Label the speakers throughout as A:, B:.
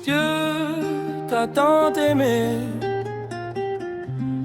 A: Dieu t'a tant aimé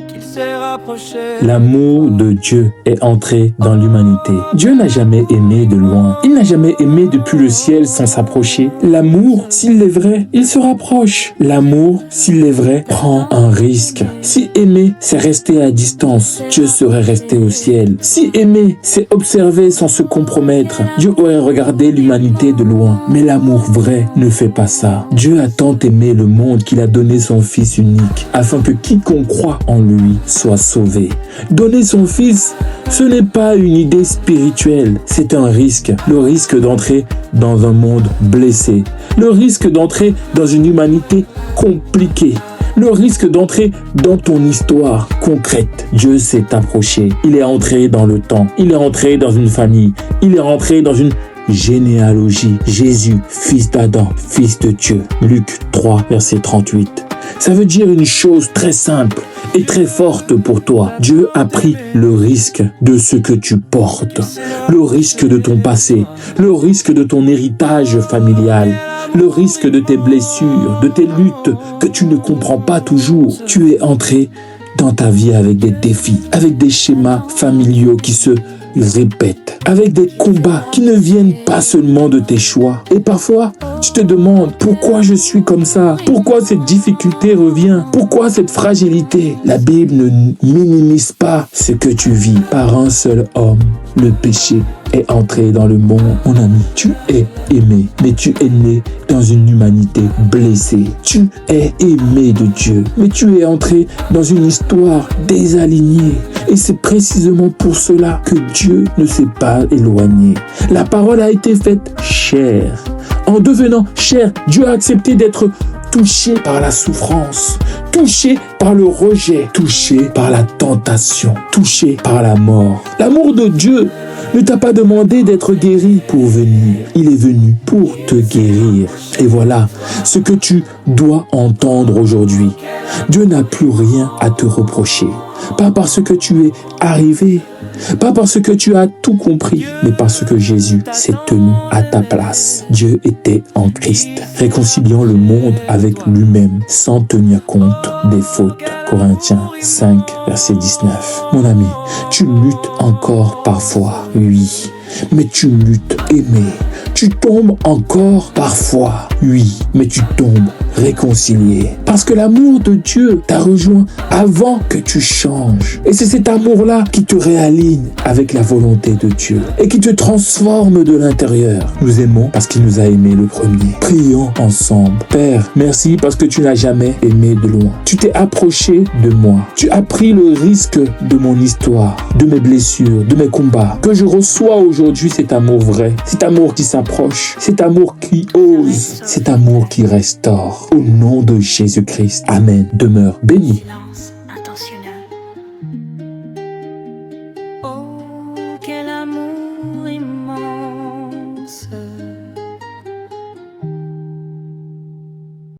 A: qu'il s'est rapproché.
B: L'amour de Dieu est entré dans l'humanité. Dieu n'a jamais aimé de loin. Il n'a jamais aimé depuis le ciel sans s'approcher. L'amour, s'il est vrai, il se rapproche. L'amour, s'il est vrai, prend un risque. Si aimer, c'est rester à distance, Dieu serait resté au ciel. Si aimer, c'est observer sans se compromettre, Dieu aurait regardé l'humanité de loin. Mais l'amour vrai ne fait pas ça. Dieu a tant aimé le monde qu'il a donné son Fils unique, afin que quiconque croit en lui soit sauvé. Donner son Fils, ce n'est pas une idée spirituelle, c'est un risque. Le risque d'entrer dans un monde blessé. Le risque d'entrer dans une humanité compliquée. Le risque d'entrer dans ton histoire concrète. Dieu s'est approché. Il est entré dans le temps. Il est entré dans une famille. Il est rentré dans une généalogie. Jésus, fils d'Adam, fils de Dieu. Luc 3, verset 38. Ça veut dire une chose très simple et très forte pour toi. Dieu a pris le risque de ce que tu portes, le risque de ton passé, le risque de ton héritage familial, le risque de tes blessures, de tes luttes que tu ne comprends pas toujours. Tu es entré dans ta vie avec des défis, avec des schémas familiaux qui se répètent, avec des combats qui ne viennent pas seulement de tes choix. Et parfois, tu te demandes pourquoi je suis comme ça, pourquoi cette difficulté revient, pourquoi cette fragilité. La Bible ne minimise pas ce que tu vis. Par un seul homme, le péché est entré dans le monde. Mon ami, tu es aimé, mais tu es né dans une humanité blessée. Tu es aimé de Dieu, mais tu es entré dans une histoire désalignée. Et c'est précisément pour cela que Dieu ne s'est pas éloigné. La parole a été faite chair. En devenant chair, Dieu a accepté d'être touché par la souffrance, touché par le rejet, touché par la tentation, touché par la mort. L'amour de Dieu ne t'a pas demandé d'être guéri pour venir. Il est venu pour te guérir. Et voilà ce que tu dois entendre aujourd'hui. Dieu n'a plus rien à te reprocher. Pas parce que tu es arrivé, pas parce que tu as tout compris, mais parce que Jésus s'est tenu à ta place. Dieu était en Christ, réconciliant le monde avec lui-même, sans tenir compte des fautes. Corinthiens 5, verset 19. Mon ami, tu luttes encore parfois, oui, mais tu luttes aimé. Tu tombes encore parfois, oui, mais tu tombes réconcilié. Parce que l'amour de Dieu t'a rejoint avant que tu changes. Et c'est cet amour-là qui te réaligne avec la volonté de Dieu et qui te transforme de l'intérieur. Nous aimons parce qu'il nous a aimés le premier. Prions ensemble. Père, merci parce que tu n'as jamais aimé de loin. Tu t'es approché de moi. Tu as pris le risque de mon histoire, de mes blessures, de mes combats. Que je reçois aujourd'hui cet amour vrai, cet amour qui s'approche, cet amour qui ose, cet amour qui restaure. Au nom de Jésus-Christ. Amen. Demeure béni.